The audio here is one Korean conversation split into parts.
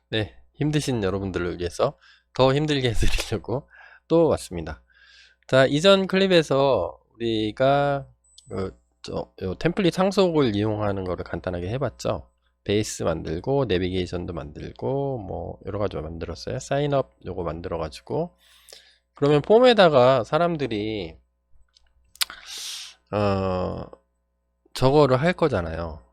네, 힘드신 여러분들을 위해서 더 힘들게 해드리려고 또 왔습니다. 자, 이전 클립에서 우리가 요 템플릿 상속을 이용하는 거를 간단하게 해봤죠. 베이스 만들고 내비게이션도 만들고 뭐 여러 가지 만들었어요. 사인업 요거 만들어 가지고 그러면 폼에다가 사람들이 어 저거를 할 거잖아요.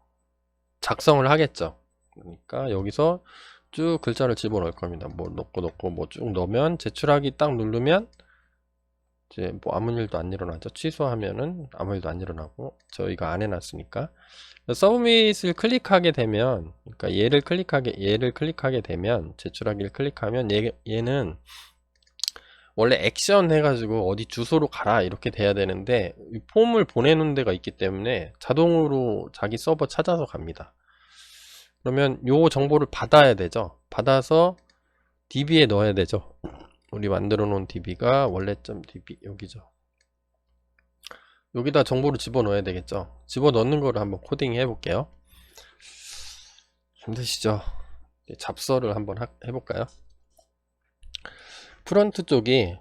작성을 하겠죠. 그러니까 여기서 쭉 글자를 집어넣을 겁니다. 뭐 넣고 뭐 쭉 넣으면 제출하기 딱 누르면 이제 뭐 아무 일도 안 일어나죠. 취소하면은 아무 일도 안 일어나고 저희가 안 해놨으니까 서브밋을 클릭하게 되면, 그러니까 얘를 클릭하게 되면 제출하기를 클릭하면 얘는 원래 액션 해가지고 어디 주소로 가라 이렇게 돼야 되는데 이 폼을 보내는 데가 있기 때문에 자동으로 자기 서버 찾아서 갑니다. 그러면 요 정보를 받아야 되죠. 받아서 DB에 넣어야 되죠. 우리 만들어 놓은 DB가 원래.db 여기죠. 여기다 정보를 집어넣어야 되겠죠. 집어넣는 거를 한번 코딩 해볼게요. 힘드시죠? 잡서를 한번 해볼까요? 프론트 쪽이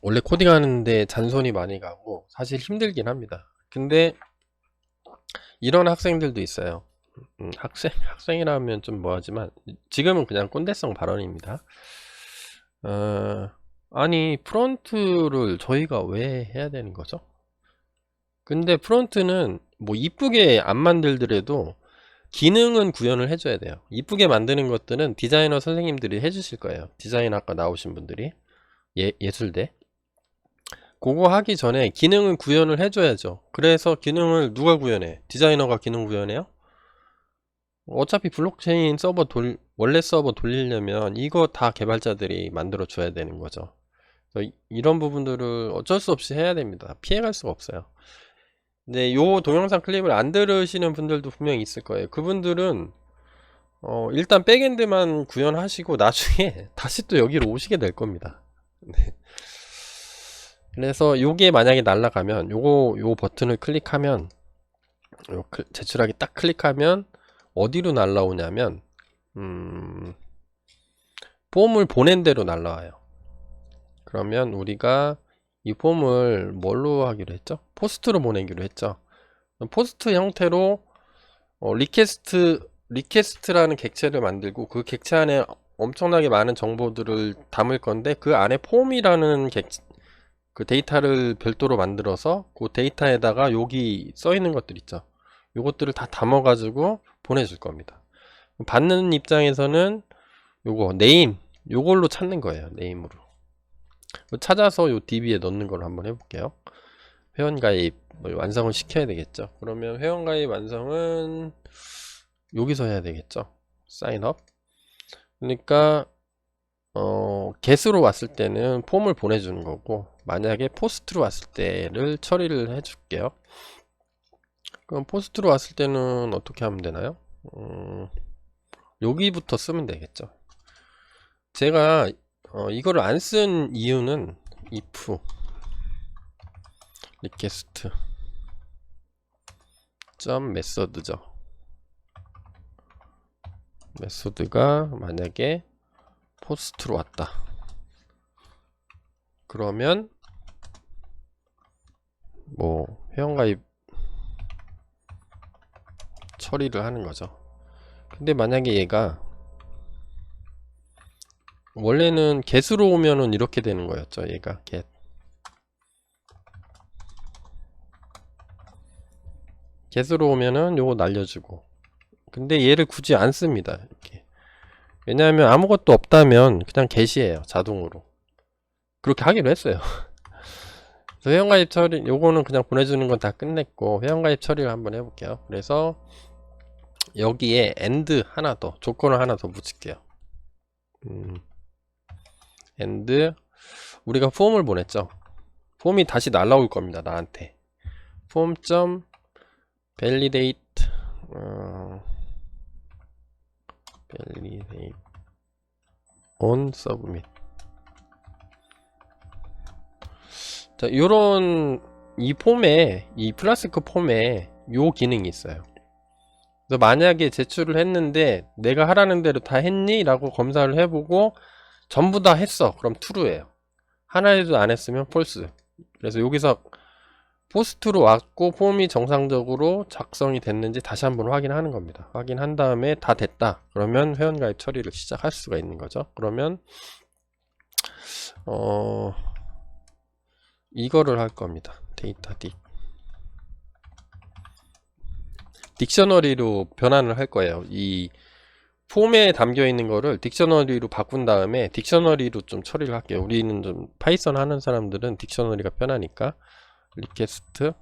원래 코딩하는데 잔손이 많이 가고 사실 힘들긴 합니다. 근데 이런 학생들도 있어요. 학생이라면 좀 뭐하지만 지금은 그냥 꼰대성 발언입니다. 아니 프론트를 저희가 왜 해야 되는 거죠? 근데 프론트는 뭐 이쁘게 안 만들더라도 기능은 구현을 해줘야 돼요. 이쁘게 만드는 것들은 디자이너 선생님들이 해주실 거예요. 디자인학과 나오신 분들이 예술대 그거 하기 전에 기능은 구현을 해줘야죠. 그래서 기능을 누가 구현해? 디자이너가 기능 구현해요? 어차피 블록체인 서버 원래 서버 돌리려면 이거 다 개발자들이 만들어 줘야 되는 거죠. 이런 부분들을 어쩔 수 없이 해야 됩니다. 피해갈 수가 없어요. 근데 요 동영상 클립을 안 들으시는 분들도 분명히 있을 거예요. 그분들은 일단 백엔드만 구현하시고 나중에 다시 또 여기로 오시게 될 겁니다. 네. 그래서 요게 만약에 날라가면 요 버튼을 클릭하면 제출하기 딱 클릭하면 어디로 날라오냐면 폼을 보낸 대로 날라와요. 그러면 우리가 이 폼을 뭘로 하기로 했죠? 포스트로 보내기로 했죠. 포스트 형태로 리퀘스트라는 객체를 만들고 그 객체 안에 엄청나게 많은 정보들을 담을 건데 그 안에 폼이라는 그 데이터를 별도로 만들어서 그 데이터에다가 여기 써 있는 것들 있죠. 요것들을 다 담아 가지고 보내줄 겁니다. 받는 입장에서는 요거 네임 요걸로 찾는 거예요. 네임으로 찾아서 요 DB에 넣는 걸로 한번 해볼게요. 회원가입 완성을 시켜야 되겠죠. 그러면 회원가입 완성은 여기서 해야 되겠죠. 사인업. 그러니까 get으로 왔을 때는 폼을 보내주는 거고 만약에 포스트로 왔을 때를 처리를 해줄게요. 그럼 포스트로 왔을 때는 어떻게 하면 되나요? 여기부터 쓰면 되겠죠. 제가 이거를 안 쓴 이유는 if request method죠. 메소드가 만약에 포스트로 왔다. 그러면 뭐 회원가입 처리를 하는 거죠. 근데 만약에 얘가 원래는 get으로 오면은 이렇게 되는 거였죠. 얘가 get으로 오면은 요거 날려주고 근데 얘를 굳이 안 씁니다. 이렇게. 왜냐하면 아무것도 없다면 그냥 get이에요. 자동으로. 그렇게 하기로 했어요. 그래서 회원가입 처리 요거는 그냥 보내주는 건 다 끝냈고 회원가입 처리를 한번 해볼게요. 그래서 여기에 and 하나 더 조건을 하나 더 붙일게요. and 우리가 폼을 보냈죠. 폼이 다시 날라올 겁니다. 나한테 form.validate validate on submit. 자, 요런 이 플라스크 폼에 요 기능이 있어요. 그래서 만약에 제출을 했는데 내가 하라는 대로 다 했니? 라고 검사를 해보고 전부 다 했어. 그럼 true예요. 하나라도 안 했으면 false. 그래서 여기서 포스트로 왔고 폼이 정상적으로 작성이 됐는지 다시 한번 확인하는 겁니다. 확인한 다음에 다 됐다. 그러면 회원가입 처리를 시작할 수가 있는 거죠. 그러면 이거를 할 겁니다. 데이터 딕셔너리로 변환을 할 거예요. 이 폼에 담겨 있는 거를 딕셔너리로 바꾼 다음에 딕셔너리로 좀 처리를 할게요. 우리는 좀 파이썬 하는 사람들은 딕셔너리가 편하니까 리퀘스트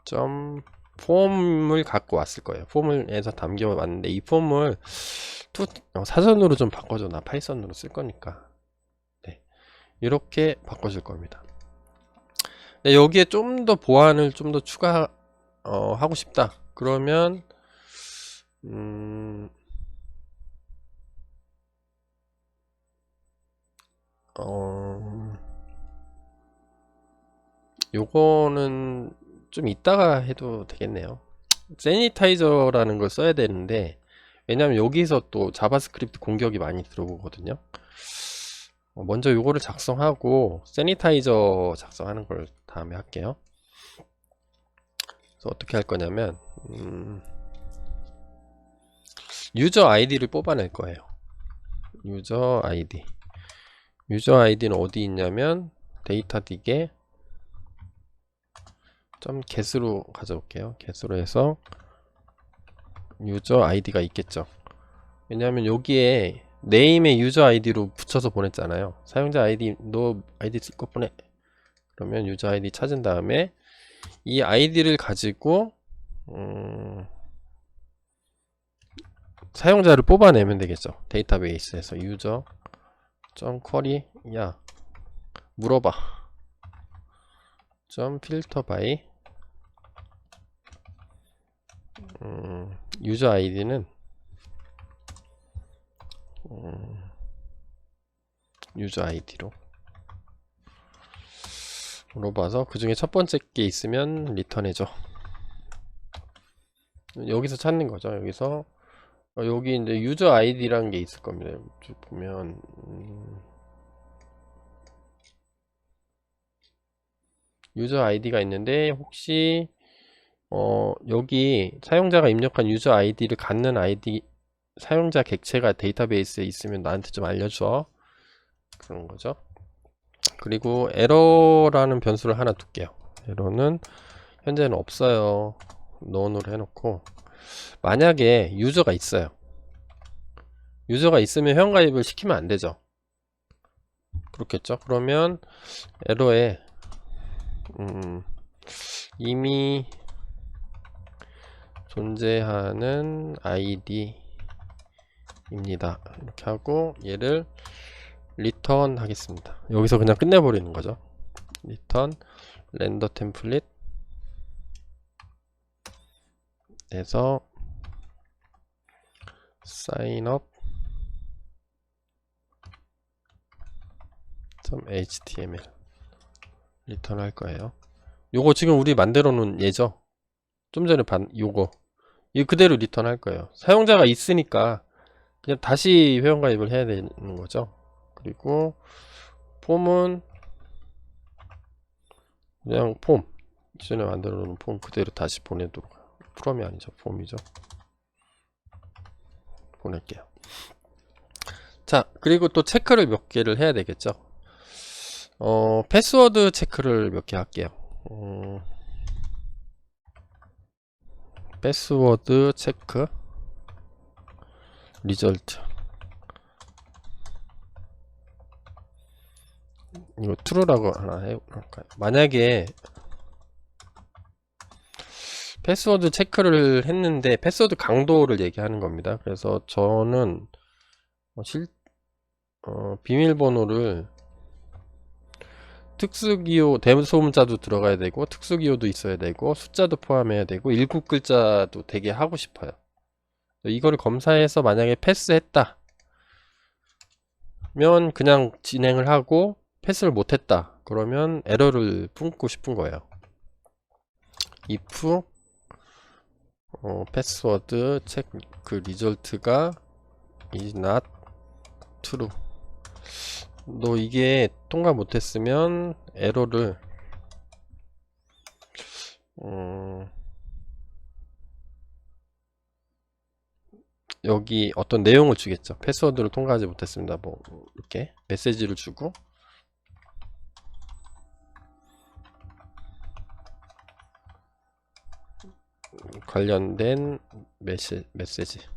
점 폼을 갖고 왔을 거예요. 폼을에서 담겨 왔는데 이 폼을 사전으로 좀 바꿔줘. 나 파이썬으로 쓸 거니까. 네, 이렇게 바꿔줄 겁니다. 네, 여기에 좀 더 보안을 좀 더 추가 하고 싶다. 그러면 요거는 좀 이따가 해도 되겠네요. 세니타이저라는 걸 써야 되는데 왜냐면 여기서 또 자바스크립트 공격이 많이 들어오거든요. 먼저 요거를 작성하고 세니타이저 작성하는 걸 다음에 할게요. 그래서 어떻게 할 거냐면 유저 아이디를 뽑아낼 거예요. 유저 아이디는 어디 있냐면 데이터 딕에 get으로 가져올게요. get으로 해서 유저 아이디가 있겠죠. 왜냐하면 여기에 네임의 유저 아이디로 붙여서 보냈잖아요. 사용자 아이디 너 아이디 찍고 보내. 그러면 유저 아이디 찾은 다음에 이 아이디를 가지고 사용자를 뽑아내면 되겠죠. 데이터베이스에서 유저 쿼리 야 물어봐 필터 바이 유저 아이디는 유저 아이디로 물어봐서 그 중에 첫 번째 게 있으면 리턴해줘. 여기서 찾는 거죠. 여기서 여기 이제 유저 아이디라는 게 있을 겁니다. 쭉 보면 유저 아이디가 있는데 혹시 여기 사용자가 입력한 유저 아이디를 갖는 아이디 사용자 객체가 데이터베이스에 있으면 나한테 좀 알려줘. 그런 거죠. 그리고 에러라는 변수를 하나 둘게요. 에러는 현재는 없어요. none으로 해놓고 만약에 유저가 있어요. 유저가 있으면 회원가입을 시키면 안 되죠. 그렇겠죠. 그러면 에러에 이미 존재하는 아이디입니다. 이렇게 하고 얘를 리턴 하겠습니다. 여기서 그냥 끝내버리는 거죠. 리턴 렌더 템플릿 에서 signup .html 리턴 할 거예요. 요거 지금 우리 만들어 놓은 얘죠. 좀 전에 요거 이 그대로 리턴 할 거예요. 사용자가 있으니까 그냥 다시 회원가입을 해야 되는 거죠. 그리고 폼은 그냥 폼 기존에 만들어 놓은 폼 그대로 다시 보내도록. 프롬이 아니죠. 폼이죠. 보낼게요. 자, 그리고 또 체크를 몇 개를 해야 되겠죠. 패스워드 체크를 몇 개 할게요. 패스워드 체크 리절트 이거 true라고 하나 해볼까요? 만약에 패스워드 체크를 했는데 패스워드 강도를 얘기하는 겁니다. 그래서 저는 비밀번호를 특수기호 대소문자도 들어가야 되고 특수기호도 있어야 되고 숫자도 포함해야 되고 7글자도 되게 하고 싶어요. 이거를 검사해서 만약에 패스했다 면 그냥 진행을 하고 패스를 못했다 그러면 에러를 품고 싶은 거예요. if 패스워드 체크 그 리절트가 is not true. 너 이게 통과 못했으면 에러를 여기 어떤 내용을 주겠죠. 패스워드를 통과하지 못했습니다. 뭐 이렇게 메시지를 주고 관련된 메시지를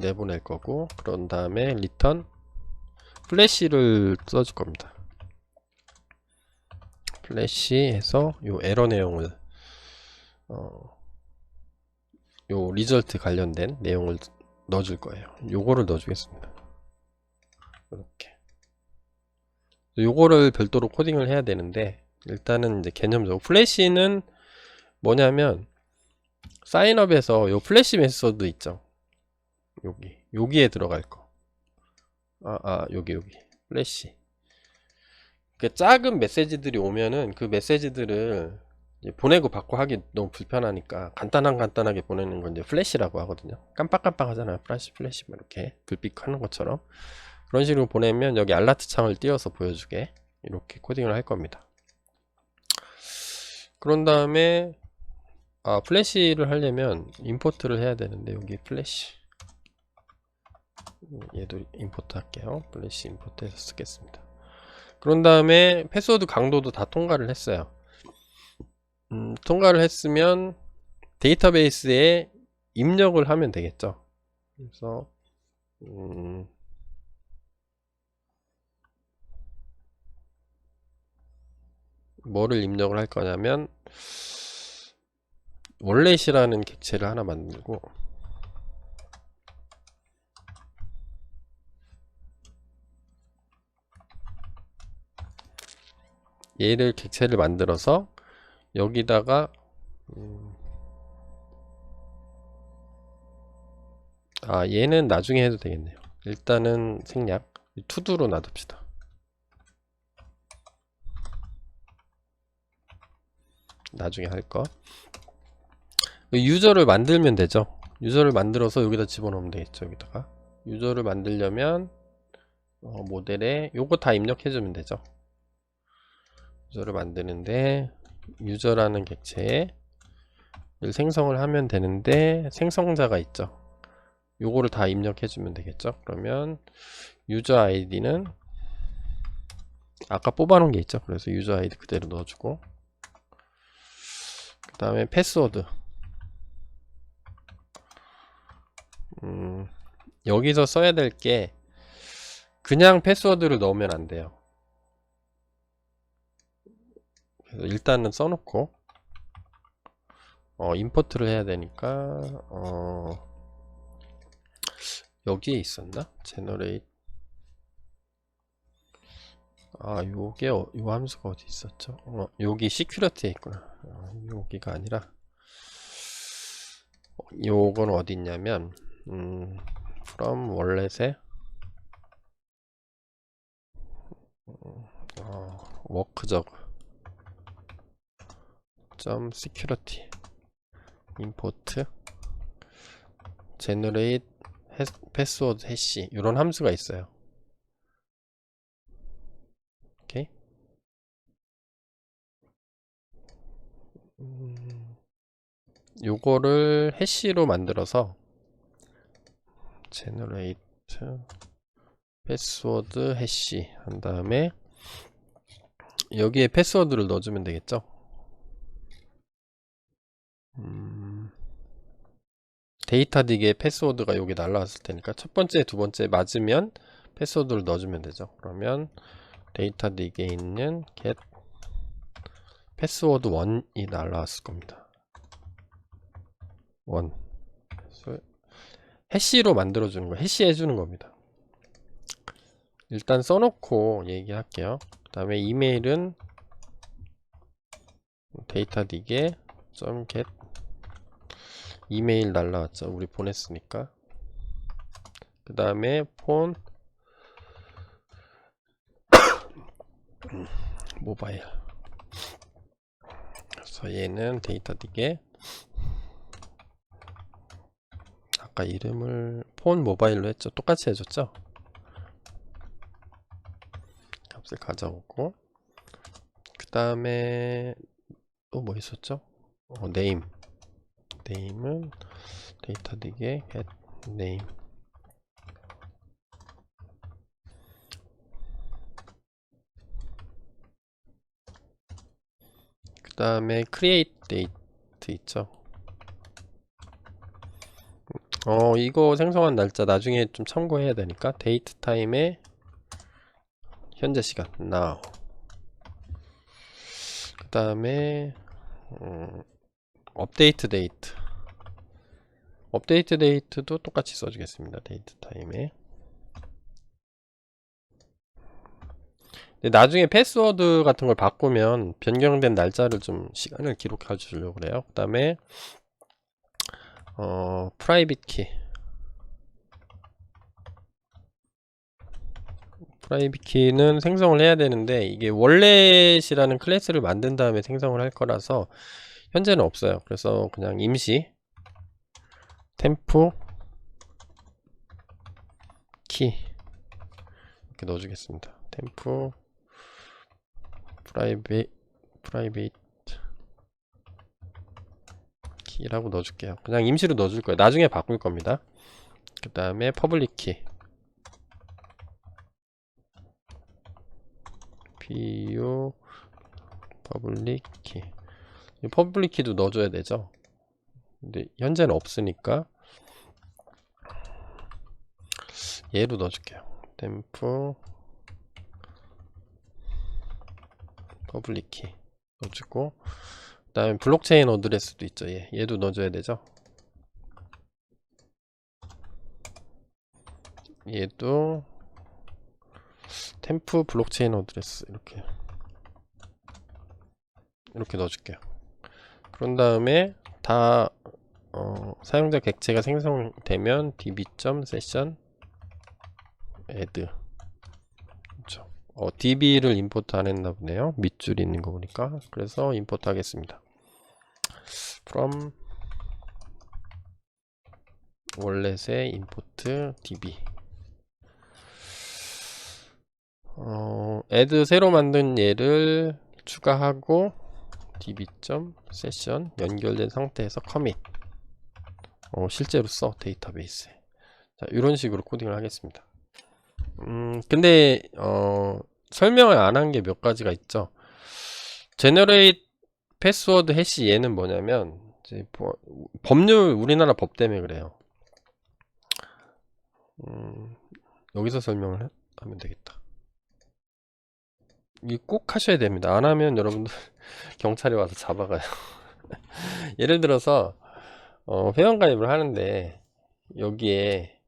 내보낼 거고, 그런 다음에 리턴 플래시를 써줄 겁니다. 플래시 해서 요 에러 내용을 요 리절트 관련된 내용을 넣어줄 거예요. 요거를 넣어주겠습니다. 이렇게 요거를 별도로 코딩을 해야 되는데, 일단은 이제 개념적으로 플래시는 뭐냐면 사인업에서 요 플래시 메소드 있죠. 여기에 들어갈 거. 여기 플래시. 그 작은 메시지들이 오면은 그 메시지들을 이제 보내고 받고 하기 너무 불편하니까 간단하게 보내는 건 이제 플래시라고 하거든요. 깜빡깜빡 하잖아요. 플래시 이렇게 불빛 하는 것처럼 그런 식으로 보내면 여기 알라트 창을 띄워서 보여주게 이렇게 코딩을 할 겁니다. 그런 다음에 플래시를 하려면 임포트를 해야 되는데, 여기 플래시 얘도 임포트 할게요. 플래시 임포트해서 쓰겠습니다. 그런 다음에 패스워드 강도도 다 통과를 했어요. 통과를 했으면 데이터베이스에 입력을 하면 되겠죠. 그래서 뭐를 입력을 할 거냐면 월렛이라는 객체를 하나 만들고, 얘를 객체를 만들어서 여기다가 얘는 나중에 해도 되겠네요. 일단은 생략 투두로 놔둡시다. 나중에 할 거. 유저를 만들면 되죠. 유저를 만들어서 여기다 집어넣으면 되겠죠. 여기다가 유저를 만들려면 모델에 요거 다 입력해주면 되죠. 유저를 만드는데 유저라는 객체를 생성을 하면 되는데, 생성자가 있죠. 요거를 다 입력해주면 되겠죠. 그러면 유저 아이디는 아까 뽑아놓은 게 있죠. 그래서 유저 아이디 그대로 넣어주고, 그 다음에 패스워드 여기서 써야 될 게 그냥 패스워드를 넣으면 안 돼요. 그래서 일단은 써놓고 임포트를 해야 되니까 여기에 있었나? 제너레이트 요게 요 함수가 어디 있었죠? 여기 시큐리티에 있구나. 여기가 아니라 요건 어디 있냐면 from 월렛에 워크저그 security import generate password hash, 이런 함수가 있어요. 오케이. 요거를 해시로 만들어서 generate password hash 한 다음에 여기에 패스워드를 넣어주면 되겠죠. 데이터딕에 패스워드가 여기 날라왔을 테니까 첫 번째, 두 번째 맞으면 패스워드를 넣어주면 되죠. 그러면 데이터딕에 있는 get 패스워드 1이 날라왔을 겁니다. 1 해시로 만들어주는 거, 해시 해주는 겁니다. 일단 써놓고 얘기할게요. 그 다음에 이메일은 데이터딕에 .get 이메일 날라왔죠. 우리 보냈으니까. 그 다음에 폰 모바일. 그래서 얘는 데이터딕에 아까 이름을 폰 모바일로 했죠. 똑같이 해줬죠. 값을 가져오고, 그 다음에 또 뭐 있었죠? 네임. 네임은 데이터 딕에 네임. 그 다음에 create date 있죠. 이거 생성한 날짜 나중에 좀 참고해야 되니까 데이트 타임에 현재 시간 now. 그 다음에 업데이트 데이트. 업데이트 데이트도 똑같이 써주겠습니다. 데이트 타임에. 나중에 패스워드 같은 걸 바꾸면 변경된 날짜를 좀 시간을 기록해 주려고 그래요. 그 다음에 프라이빗 키. 프라이빗 키는 생성을 해야 되는데 이게 월렛이라는 클래스를 만든 다음에 생성을 할 거라서 현재는 없어요. 그래서 그냥 임시 템프 키 이렇게 넣어주겠습니다. 템프 프라이빗 키라고 넣어줄게요. 그냥 임시로 넣어줄 거예요. 나중에 바꿀 겁니다. 그 다음에 퍼블릭 키 pu 퍼블릭 키. 퍼블릭 키도 넣어줘야 되죠. 근데 현재는 없으니까 얘로 넣어줄게요. 템프 퍼블릭 키 넣어주고, 그 다음에 블록체인 어드레스도 있죠. 얘도 넣어줘야 되죠. 얘도 템프 블록체인 어드레스 이렇게 넣어줄게요. 그런 다음에 다 사용자 객체가 생성되면 db.session add. 그렇죠. db를 임포트 안 했나 보네요. 밑줄이 있는 거 보니까. 그래서 임포트 하겠습니다. from 월렛의 import db. add 새로 만든 얘를 추가하고 db.session 연결된 상태에서 commit. 실제로 써 데이터베이스에. 자, 이런 식으로 코딩을 하겠습니다. 근데 설명을 안 한 게 몇 가지가 있죠. generate 패스워드 해시 얘는 뭐냐면 이제 법률 우리나라 법 때문에 그래요. 여기서 설명을 하면 되겠다. 이 꼭 하셔야 됩니다. 안 하면 여러분들 경찰이 와서 잡아가요. 예를 들어서 회원가입을 하는데 여기에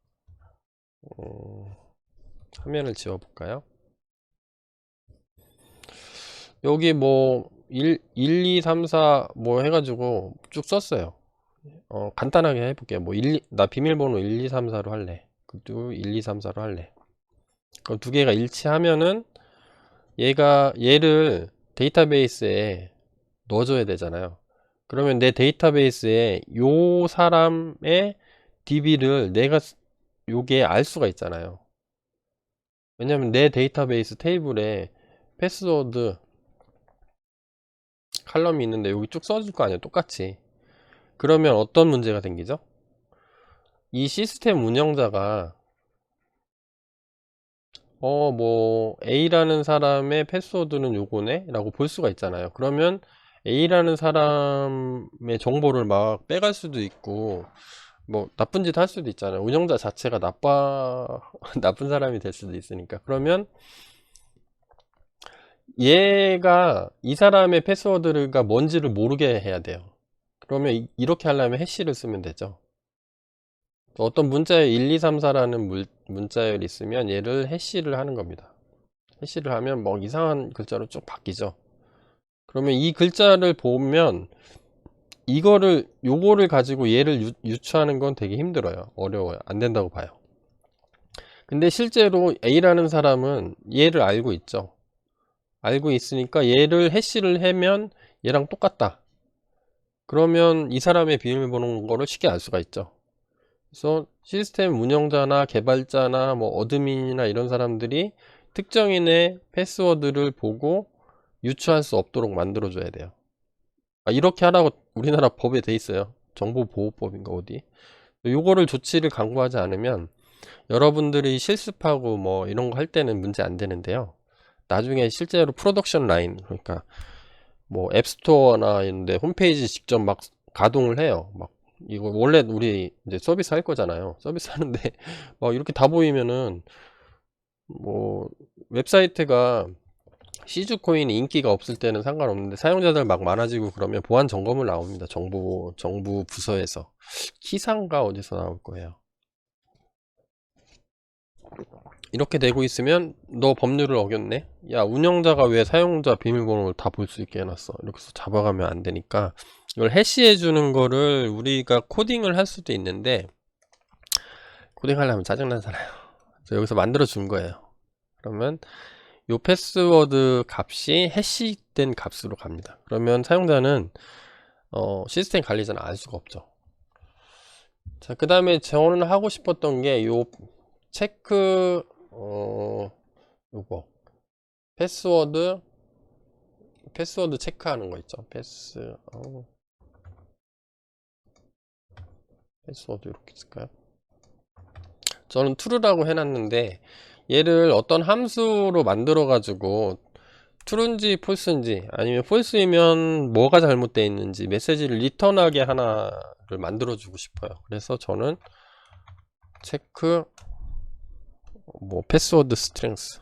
화면을 지워볼까요? 여기 뭐 1, 2, 3, 4 뭐 해가지고 쭉 썼어요. 간단하게 해볼게요. 뭐 나 비밀번호 1, 2, 3, 4로 할래. 그것도 1, 2, 3, 4로 할래. 그럼 두 개가 일치하면은 얘를 데이터베이스에 넣어줘야 되잖아요. 그러면 내 데이터베이스에 요 사람의 DB를 내가 요게 알 수가 있잖아요. 왜냐면 내 데이터베이스 테이블에 패스워드 칼럼이 있는데 여기 쭉 써줄 거 아니에요. 똑같이. 그러면 어떤 문제가 생기죠? 이 시스템 운영자가 뭐 A라는 사람의 패스워드는 요거네 라고 볼 수가 있잖아요. 그러면 A라는 사람의 정보를 막 빼갈 수도 있고 뭐 나쁜 짓 할 수도 있잖아요. 운영자 자체가 나쁜 사람이 될 수도 있으니까. 그러면 얘가 이 사람의 패스워드가 뭔지를 모르게 해야 돼요. 그러면 이렇게 하려면 해시를 쓰면 되죠. 어떤 문자열 1, 2, 3, 4라는 문자열이 있으면 얘를 해시를 하는 겁니다. 해시를 하면 뭐 이상한 글자로 쭉 바뀌죠. 그러면 이 글자를 보면 요거를 가지고 얘를 유추하는 건 되게 힘들어요. 어려워요. 안 된다고 봐요. 근데 실제로 A라는 사람은 얘를 알고 있죠. 알고 있으니까 얘를 해시를 하면 얘랑 똑같다. 그러면 이 사람의 비밀번호인 거를 쉽게 알 수가 있죠. 그래서 시스템 운영자나 개발자나 뭐 어드민이나 이런 사람들이 특정인의 패스워드를 보고 유추할 수 없도록 만들어 줘야 돼요. 이렇게 하라고 우리나라 법에 돼 있어요. 정보보호법인가 어디. 요거를 조치를 강구하지 않으면 여러분들이 실습하고 뭐 이런 거 할 때는 문제 안 되는데요. 나중에 실제로 프로덕션 라인, 그러니까 뭐 앱스토어나 이런데 홈페이지 직접 막 가동을 해요. 막 이거 원래 우리 이제 서비스 할 거잖아요. 서비스 하는데 막 이렇게 다 보이면은 뭐 웹사이트가 시즈 코인이 인기가 없을 때는 상관없는데 사용자들 막 많아지고 그러면 보안 점검을 나옵니다. 정부 부서에서 키상가 어디서 나올 거예요. 이렇게 되고 있으면 너 법률을 어겼네? 야, 운영자가 왜 사용자 비밀번호를 다 볼 수 있게 해놨어? 이렇게 해서 잡아가면 안 되니까 이걸 해시해 주는 거를 우리가 코딩을 할 수도 있는데 코딩하려면 짜증나잖아요. 그래서 여기서 만들어 준 거예요. 그러면 요 패스워드 값이 해시된 값으로 갑니다. 그러면 사용자는 시스템 관리자는 알 수가 없죠. 자, 그 다음에 저는 하고 싶었던 게 요 체크 요거 패스워드 체크하는 거 있죠. 패스워드 이렇게 쓸까요? 저는 true라고 해놨는데 얘를 어떤 함수로 만들어 가지고 true인지 false인지 아니면 false이면 뭐가 잘못되어 있는지 메시지를 리턴하게 하나를 만들어 주고 싶어요. 그래서 저는 체크 뭐 패스워드 스트렝스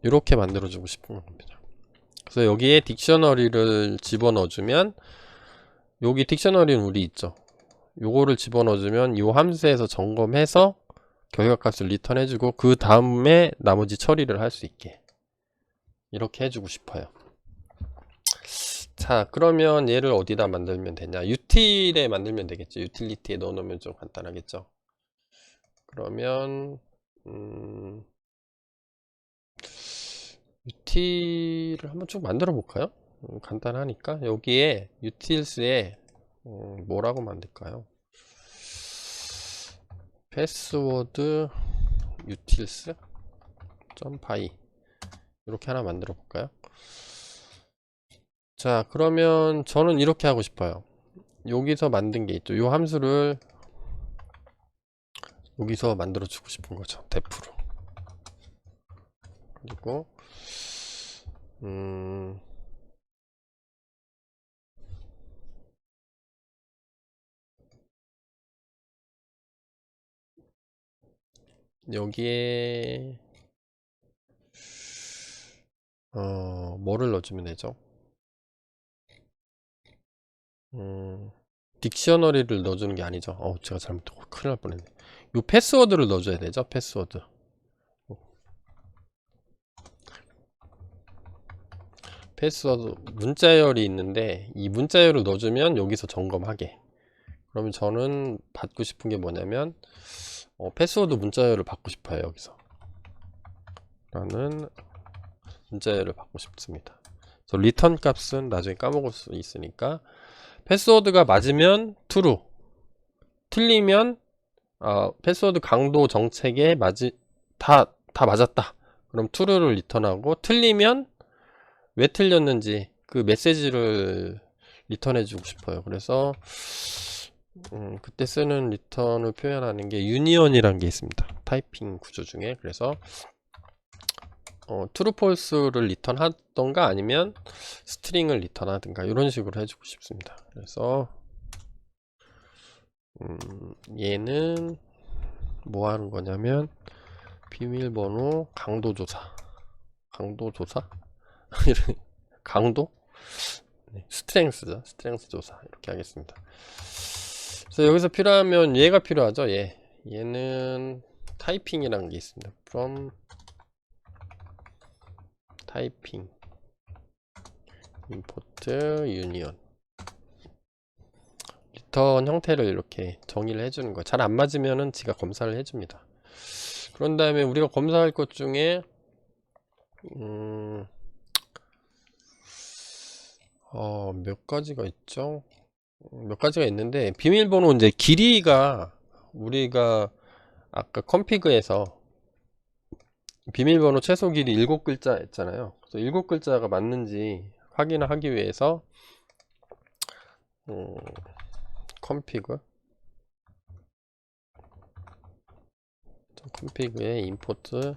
이렇게 만들어 주고 싶은 겁니다. 그래서 여기에 딕셔너리를 집어넣어 주면 여기 딕셔너리는 우리 있죠. 요거를 집어넣어 주면 요 함수에서 점검해서 결과값을 리턴해 주고 그 다음에 나머지 처리를 할 수 있게 이렇게 해주고 싶어요. 자, 그러면 얘를 어디다 만들면 되냐? util에 만들면 되겠죠. 유틸리티에 넣어놓으면 좀 간단하겠죠. 그러면 util을 한번 쭉 만들어 볼까요? 간단하니까 여기에 utils에 뭐라고 만들까요? 패스워드 utils .py 이렇게 하나 만들어 볼까요? 자, 그러면 저는 이렇게 하고 싶어요. 여기서 만든 게 있죠. 이 함수를 여기서 만들어 주고 싶은 거죠. def로. 그리고 여기에 뭐를 넣어주면 되죠? 딕셔너리를 넣어주는 게 아니죠. 제가 잘못했고 큰일 날 뻔했네. 요 패스워드를 넣어줘야 되죠. 패스워드. 패스워드 문자열이 있는데 이 문자열을 넣어주면 여기서 점검하게. 그러면 저는 받고 싶은 게 뭐냐면 패스워드 문자열을 받고 싶어요. 여기서 라는 문자열을 받고 싶습니다. 그래서 리턴 값은 나중에 까먹을 수 있으니까 패스워드가 맞으면 true, 틀리면 패스워드 강도 정책에 다 맞았다. 그럼 true를 리턴하고 틀리면 왜 틀렸는지 그 메시지를 리턴해 주고 싶어요. 그래서 그때 쓰는 리턴을 표현하는 게 유니언이라는 게 있습니다. 타이핑 구조 중에. 그래서 true, false를 리턴하던가 아니면 스트링을 리턴하든가 이런 식으로 해주고 싶습니다. 그래서 얘는 뭐 하는 거냐면 비밀번호 강도조사 강도? 네, 스트렝스죠. 스트렝스 조사 이렇게 하겠습니다. 그래서 여기서 필요하면 얘가 필요하죠. 얘는 타이핑이라는 게 있습니다. from 타이핑 import union 리턴 형태를 이렇게 정의를 해주는 거예요. 잘 안 맞으면은 지가 검사를 해줍니다. 그런 다음에 우리가 검사할 것 중에 몇 가지가 있죠? 몇 가지가 있는데, 비밀번호 이제 길이가 우리가 아까 컴피그에서 비밀번호 최소 길이 7글자 했잖아요. 그래서 7글자가 맞는지 확인을 하기 위해서 컴피그 컴피그에 임포트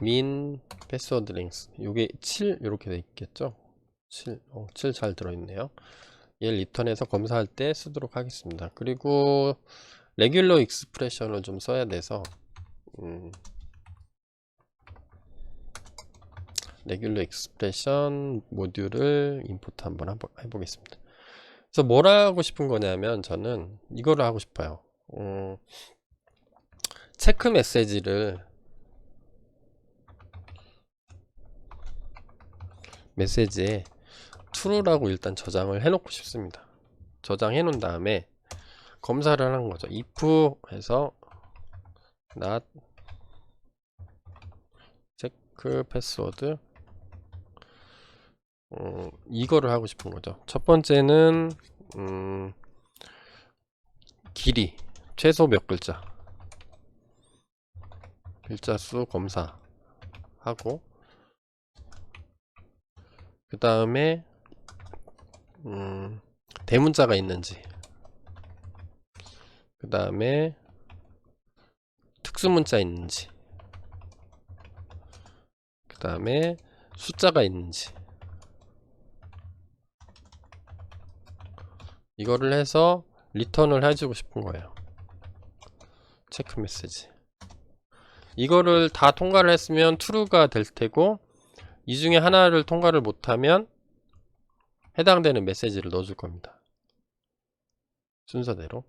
min 패스워드 랭스, 요게 7 이렇게 돼 있겠죠. 7 잘 들어있네요. 얘를 리턴해서 검사할 때 쓰도록 하겠습니다. 그리고 레귤러 익스프레션을 좀 써야 돼서 레귤러 익스프레션 모듈을 임포트 한번 해보겠습니다. 그래서 뭘 하고 싶은 거냐면 저는 이거를 하고 싶어요. 체크 메시지에 true라고 일단 저장을 해 놓고 싶습니다. 저장해 놓은 다음에 검사를 하는 거죠. if 해서 not check password, 이거를 하고 싶은 거죠. 첫 번째는 길이 최소 몇 글자 수 검사하고, 그 다음에 대문자가 있는지, 그 다음에 특수문자 있는지, 그 다음에 숫자가 있는지, 이거를 해서 리턴을 해주고 싶은 거예요. 체크 메시지. 이거를 다 통과를 했으면 true가 될 테고, 이 중에 하나를 통과를 못하면 해당되는 메시지를 넣어줄 겁니다. 순서대로.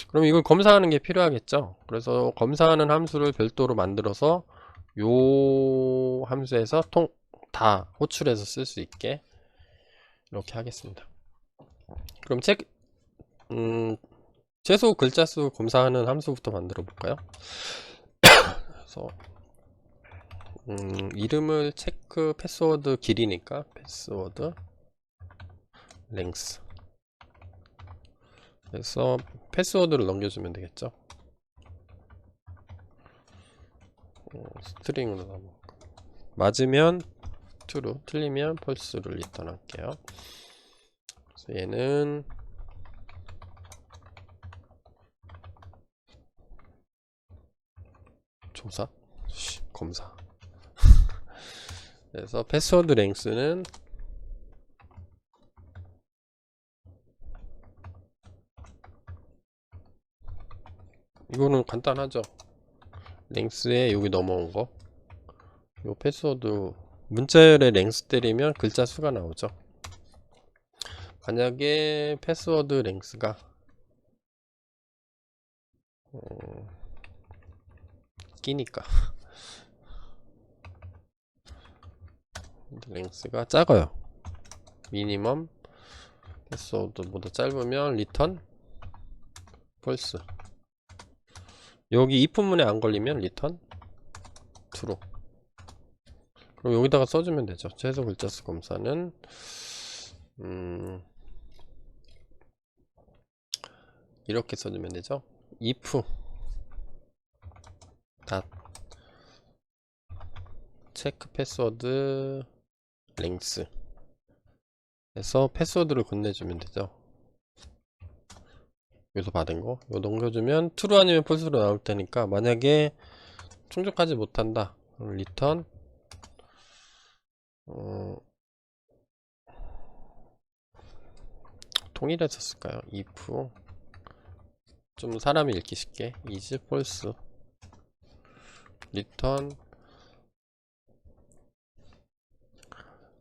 그럼 이걸 검사하는 게 필요하겠죠. 그래서 검사하는 함수를 별도로 만들어서 요 함수에서 다 호출해서 쓸 수 있게 이렇게 하겠습니다. 그럼 최소 글자 수 검사하는 함수부터 만들어 볼까요? 그래서 이름을 체크 패스워드 길이니까 패스워드 랭스, 그래서 패스워드를 넘겨주면 되겠죠. 스트링으로 넘어갈까. 맞으면 true, 틀리면 false를 리턴할게요. 그래서 얘는 조사? 검사. 그래서 패스워드 랭스는 이거는 간단하죠. 랭스에 여기 넘어온 거, 요 패스워드 문자열에 랭스 때리면 글자 수가 나오죠. 만약에 패스워드 랭스가 끼니까 랭스가 작아요. 미니멈 패스워드보다 짧으면 리턴 false. 여기 if문에 안 걸리면 리턴 true. 그럼 여기다가 써주면 되죠. 최소 글자 수 검사는 이렇게 써주면 되죠. if 닷 체크 패스워드 랭스 해서 패스워드를 건네주면 되죠. 여기서 받은 거 이거 넘겨주면 true 아니면 false로 나올 테니까, 만약에 충족하지 못한다 리턴 통일해서 쓸까요? if 좀 사람이 읽기 쉽게 is false 리턴,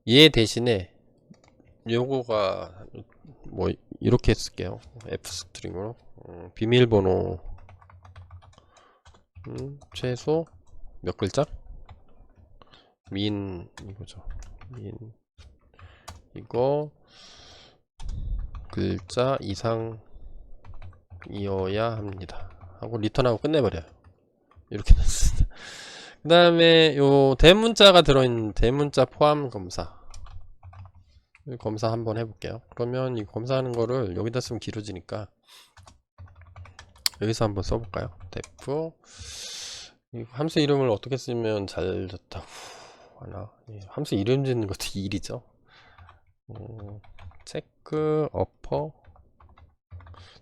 얘 대신에 요거가 뭐 이렇게 쓸게요. f 스트링으로 비밀번호 최소 몇 글자? min 이거죠. min 이거 글자 이상이어야 합니다 하고 리턴하고 끝내버려요. 이렇게 됐습니다. 그 다음에 요 대문자가 들어있는 대문자 포함 검사, 검사 한번 해볼게요. 그러면 이 검사하는 거를 여기다 쓰면 길어지니까 여기서 한번 써볼까요? def 이 함수 이름을 어떻게 쓰면 잘 줬다고 하나. 함수 이름 짓는 것도 일이죠. 체크 어퍼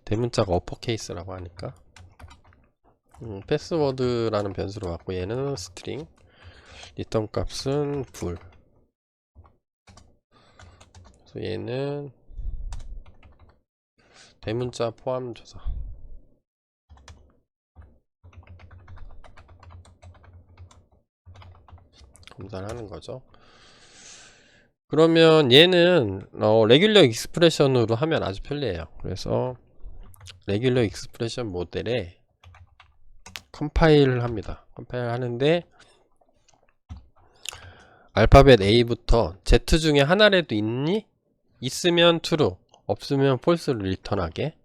대문자가 어퍼케이스라고 하니까 패스워드라는 변수로 갖고 얘는 스트링 리턴 값은 불. 그래서 얘는 대문자 포함 조사. 검사를 하는 거죠. 그러면 얘는 레귤러 익스프레션으로 하면 아주 편리해요. 그래서 레귤러 익스프레션 모델에 컴파일을 합니다. 컴파일 하는데 알파벳 A부터 Z 중에 하나라도 있니? 있으면 true, 없으면 false를 리턴하게.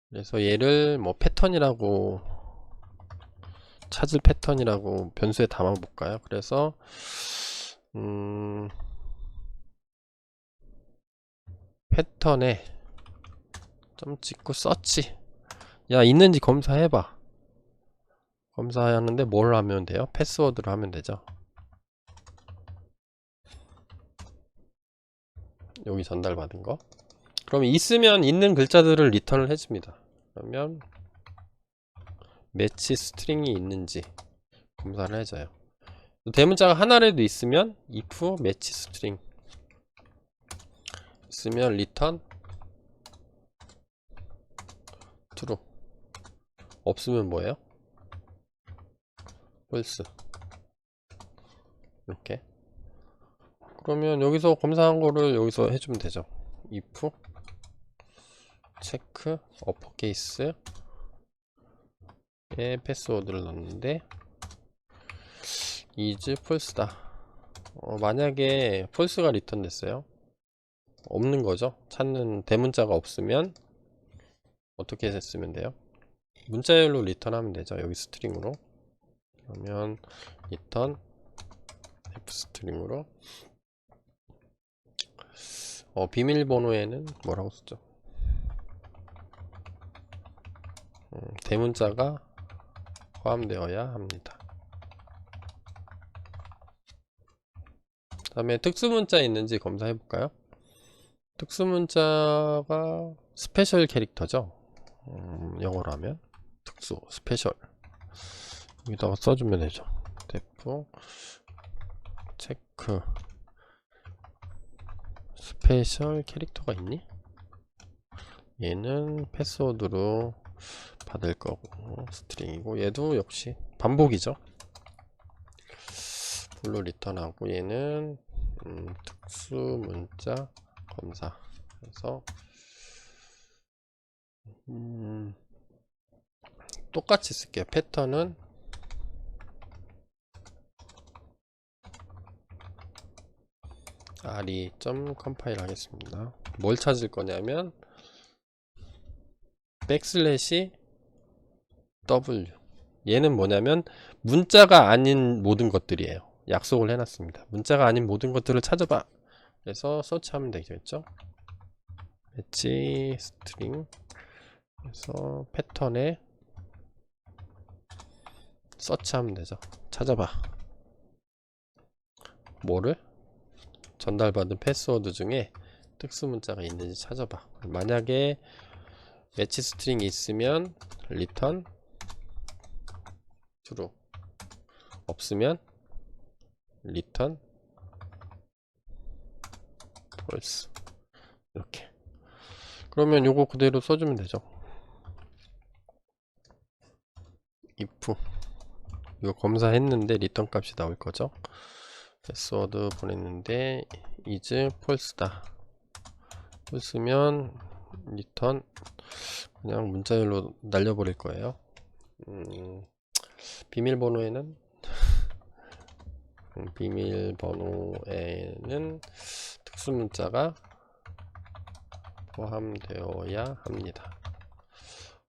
그래서 얘를 뭐 패턴이라고 찾을 패턴이라고 변수에 담아 볼까요? 그래서 패턴에 점 찍고 서치. 야, 있는지 검사해봐. 검사하는데 뭘 하면 돼요? 패스워드로 하면 되죠. 여기 전달받은 거. 그럼 있으면 있는 글자들을 리턴을 해줍니다. 그러면 매치 스트링이 있는지 검사를 해줘요. 대문자가 하나라도 있으면 if 매치 스트링 있으면 리턴 true, 없으면 뭐예요? false. 이렇게. 그러면 여기서 검사한 거를 여기서 해주면 되죠. if 체크 어퍼케이스에 패스워드를 넣는데 is false다. 만약에 false가 리턴 됐어요. 없는 거죠. 찾는 대문자가 없으면 어떻게 했으면 돼요? 문자열로 리턴하면 되죠. 여기 스트링으로. 그러면 리턴 f 스트링으로 비밀번호에는 뭐라고 쓰죠? 대문자가 포함되어야 합니다. 그 다음에 특수문자 있는지 검사해 볼까요? 특수문자가 스페셜 캐릭터죠. 영어로 하면 특수, 스페셜. 여기다가 써주면 되죠. def 체크 스페셜 캐릭터가 있니? 얘는 패스워드로 받을 거고 스트링이고 얘도 역시 반복이죠. 불로 리턴하고 얘는 특수문자 검사. 그래서 똑같이 쓸게요. 패턴은 re 컴파일 하겠습니다. 뭘 찾을 거냐면 백슬래시 w. 얘는 뭐냐면 문자가 아닌 모든 것들이에요. 약속을 해놨습니다. 문자가 아닌 모든 것들을 찾아봐. 그래서 서치하면 되겠죠. 매치 스트링. 그래서 패턴에 서치하면 되죠. 찾아봐. 뭐를? 전달받은 패스워드 중에 특수 문자가 있는지 찾아봐. 만약에 매치 스트링이 있으면 리턴 true, 없으면 리턴 false. 이렇게. 그러면 요거 그대로 써주면 되죠. if 이거 검사했는데 리턴 값이 나올 거죠. 패스워드 보냈는데 is false다. false면 리턴 그냥 문자열로 날려버릴 거예요. 비밀번호에는 특수문자가 포함되어야 합니다.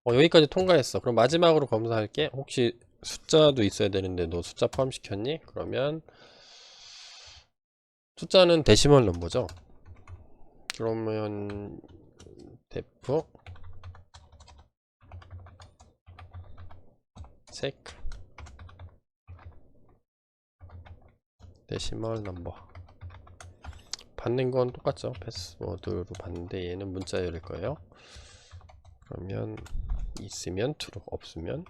여기까지 통과했어. 그럼 마지막으로 검사할게. 혹시 숫자도 있어야 되는데 너 숫자 포함시켰니? 그러면 숫자는 데시멀 넘버죠. 그러면 def sec 데시멀 넘버 받는 건 똑같죠. 패스워드로 받는데 얘는 문자열일 거예요. 그러면 있으면 true, 없으면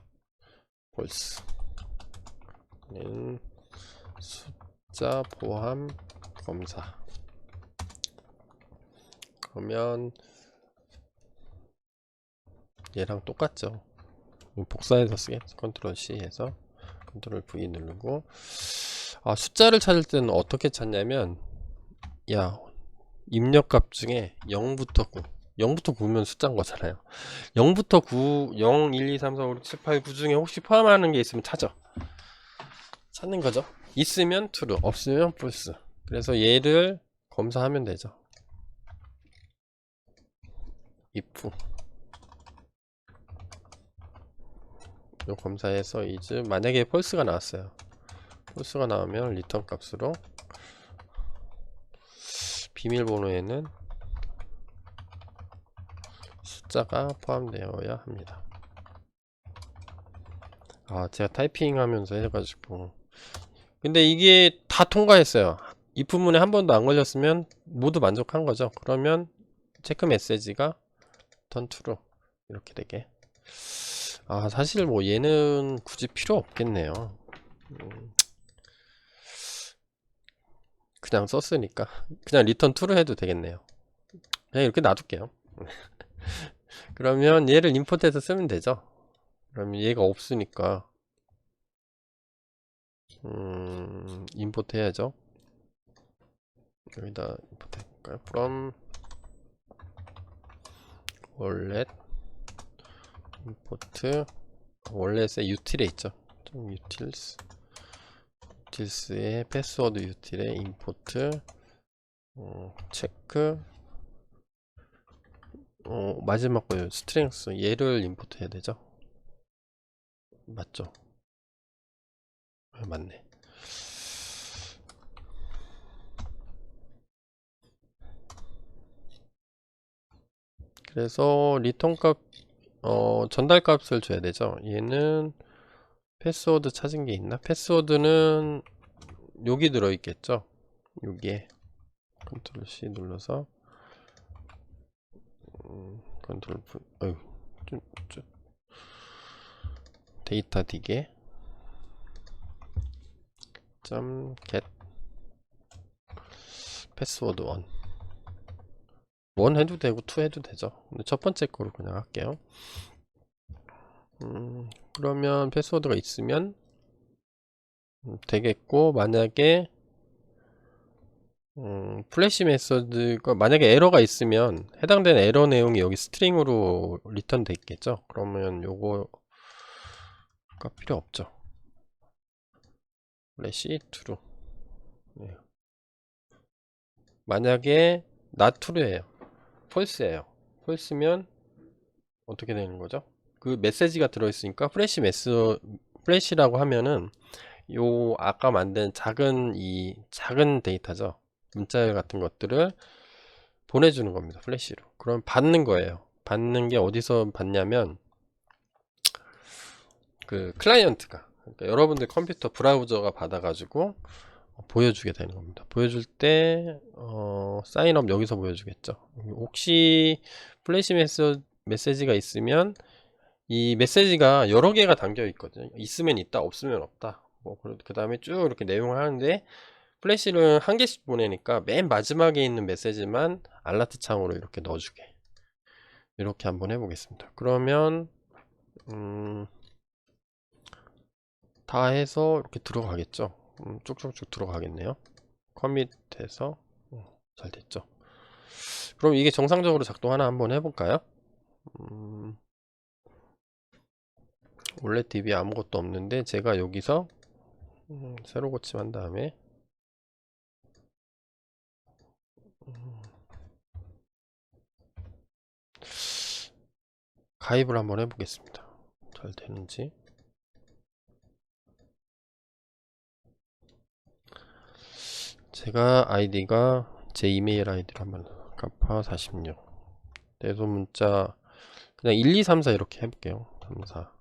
false. 는 숫자 포함 검사. 그러면 얘랑 똑같죠. 복사해서 쓰겠죠. 컨트롤 C 해서 컨트롤 V 누르고, 숫자를 찾을 때는 어떻게 찾냐면, 입력값 중에 0부터 9, 0부터 9면 숫자인 거잖아요. 0부터 9, 0, 1, 2, 3, 4, 5, 6, 7, 8, 9 중에 혹시 포함하는 게 있으면 찾는 거죠. 있으면 true, 없으면 false. 그래서 얘를 검사하면 되죠. if 요 검사해서 is 만약에 false가 나왔어요. false가 나오면 return 값으로 비밀번호에는 숫자가 포함되어야 합니다. 제가 타이핑 하면서 해가지고, 근데 이게 다 통과했어요. 이 부분에 한 번도 안 걸렸으면 모두 만족한 거죠. 그러면 체크 메시지가 turn true 이렇게 되게. 사실 뭐 얘는 굳이 필요 없겠네요. 그냥 썼으니까 그냥 return true로 해도 되겠네요. 그냥 이렇게 놔둘게요. 그러면 얘를 임포트해서 쓰면 되죠. 그러면 얘가 없으니까 임포트 해야죠. 여기다 임포트 할까요? from wallet import wallet에 util에 있죠. utils의 패스워드 util에 import 체크 마지막 거예요. strings 얘를 임포트 해야 되죠. 맞죠? 맞네. 그래서 리턴 값 전달 값을 줘야 되죠. 얘는 패스워드 찾은 게 있나? 패스워드는 여기 들어 있겠죠. 여기에 컨트롤 C 눌러서 컨트롤 V 데이터 디게 get 패스워드 1 해도 되고 2 해도 되죠. 근데 첫 번째 거로 그냥 할게요. 그러면 패스워드가 있으면 되겠고, 만약에 플래시 메서드가 만약에 에러가 있으면 해당되는 에러 내용이 여기 스트링으로 리턴 돼 있겠죠. 그러면 요거가 필요 없죠. 플래시 true. 네. 만약에 not true예요. false예요. false면 어떻게 되는 거죠? 그 메시지가 들어있으니까 플래시라고 하면은 요 아까 만든 작은 데이터죠. 문자열 같은 것들을 보내주는 겁니다. 플래시로. 그럼 받는 거예요. 받는 게 어디서 받냐면 그 클라이언트가, 그러니까 여러분들 컴퓨터 브라우저가 받아가지고 보여주게 되는 겁니다. 보여줄 때 사인업 여기서 보여주겠죠. 혹시 플래시 메시지가 있으면 이 메시지가 여러 개가 담겨 있거든요. 있으면 있다, 없으면 없다. 그 다음에 쭉 이렇게 내용을 하는데, 플래시를 한 개씩 보내니까 맨 마지막에 있는 메시지만 알라트 창으로 이렇게 넣어주게. 이렇게 한번 해보겠습니다. 그러면 다 해서 이렇게 들어가겠죠. 쭉쭉쭉 들어가겠네요. 커밋해서 잘 됐죠. 그럼 이게 정상적으로 작동하나 한번 해볼까요? 원래 DB 아무것도 없는데 제가 여기서 새로 고침한 다음에 가입을 한번 해보겠습니다. 잘 되는지. 제가 아이디가 제 이메일 아이디로 한번 카파 46. 내소 문자 그냥 1, 2, 3, 4 이렇게 해볼게요. 3, 4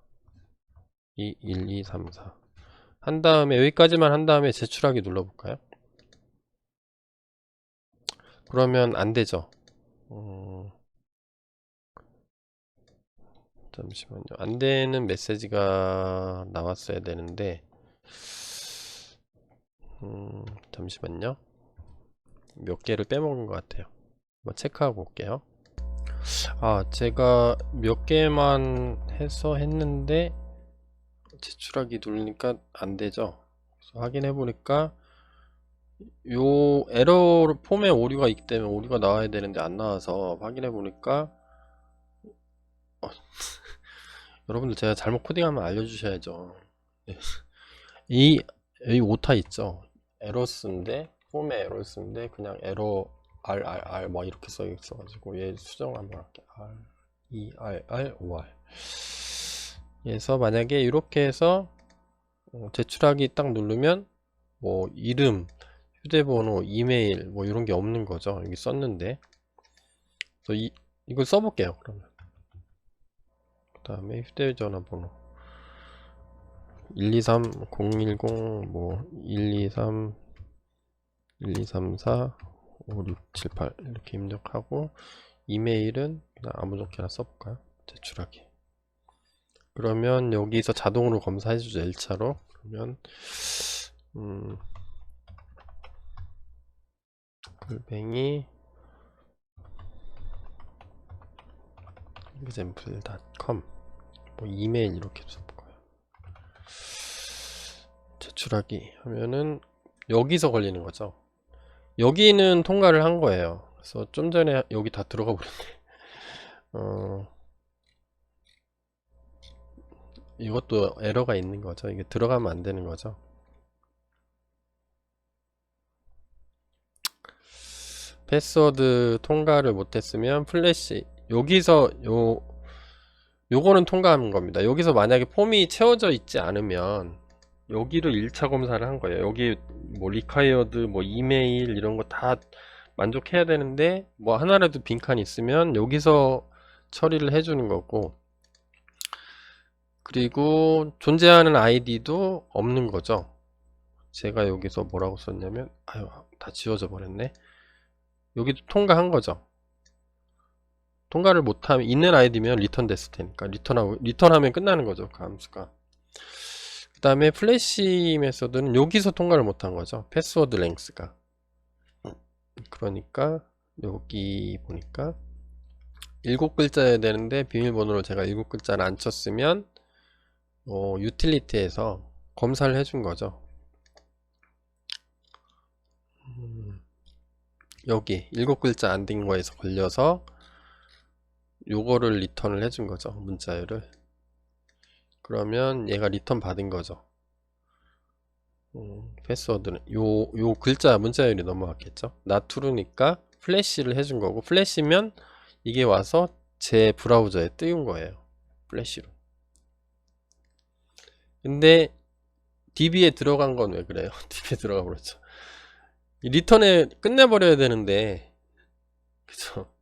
2, 1, 2, 3, 4 한 다음에 여기까지만 한 다음에 제출하기 눌러볼까요? 그러면 안 되죠. 잠시만요. 안 되는 메시지가 나왔어야 되는데, 잠시만요. 몇 개를 빼먹은 것 같아요. 한번 체크하고 올게요. 아, 제가 몇 개만 해서 했는데, 제출하기 누르니까 안 되죠. 그래서 확인해 보니까, 요 에러 폼에 오류가 있기 때문에 오류가 나와야 되는데 안 나와서 확인해 보니까, 여러분들 제가 잘못 코딩하면 알려주셔야죠. 이 여기 오타 있죠. 에러스인데 폼에 에러스인데 그냥 에러 RRR 뭐 이렇게 써 있어가지고 얘 수정 한번 할게. R E R R O R. 그래서 만약에 이렇게 해서 제출하기 딱 누르면 뭐 이름, 휴대번호, 이메일 뭐 이런 게 없는 거죠. 여기 썼는데. 그래서 이걸 써볼게요. 그러면 그 다음에 휴대전화 번호 123 010 뭐 123 1234 5678 이렇게 입력하고 이메일은 그냥 아무렇게나 써볼까요? 제출하기. 그러면 여기서 자동으로 검사해주죠. 1차로. 그러면 글뱅이 example.com 뭐 이메일 이렇게 써볼까요? 제출하기 하면은 여기서 걸리는 거죠. 여기는 통과를 한 거예요. 그래서 좀 전에 여기 다 들어가 버렸네. 이것도 에러가 있는 거죠. 이게 들어가면 안 되는 거죠. 패스워드 통과를 못했으면 플래시 여기서 요거는 통과하는 겁니다. 여기서 만약에 폼이 채워져 있지 않으면 여기를 1차 검사를 한 거예요. 여기 뭐 리콰이어드 뭐 이메일 이런 거 다 만족해야 되는데 뭐 하나라도 빈칸이 있으면 여기서 처리를 해주는 거고, 그리고 존재하는 아이디도 없는 거죠. 제가 여기서 뭐라고 썼냐면 아유 다 지워져 버렸네. 여기도 통과한 거죠. 통과를 못하면 있는 아이디면 리턴 됐을 테니까 리턴하면 끝나는 거죠. 그 함수가. 그 다음에 플래시 메서드는 여기서 통과를 못한 거죠. 패스워드 랭스가. 그러니까 여기 보니까 7글자여야 되는데 비밀번호를 제가 7글자를 안 쳤으면 유틸리티에서 검사를 해준 거죠. 여기 7글자 안 된 거에서 걸려서 요거를 리턴을 해준 거죠. 문자열을. 그러면 얘가 리턴 받은 거죠. 패스워드는 요 글자 문자열이 넘어갔겠죠. not true니까 플래시를 해준 거고, 플래시면 이게 와서 제 브라우저에 띄운 거예요. 플래시로. 근데 DB에 들어간 건 왜 그래요? DB에 들어가 버렸죠. 리턴에 끝내버려야 되는데, 그쵸?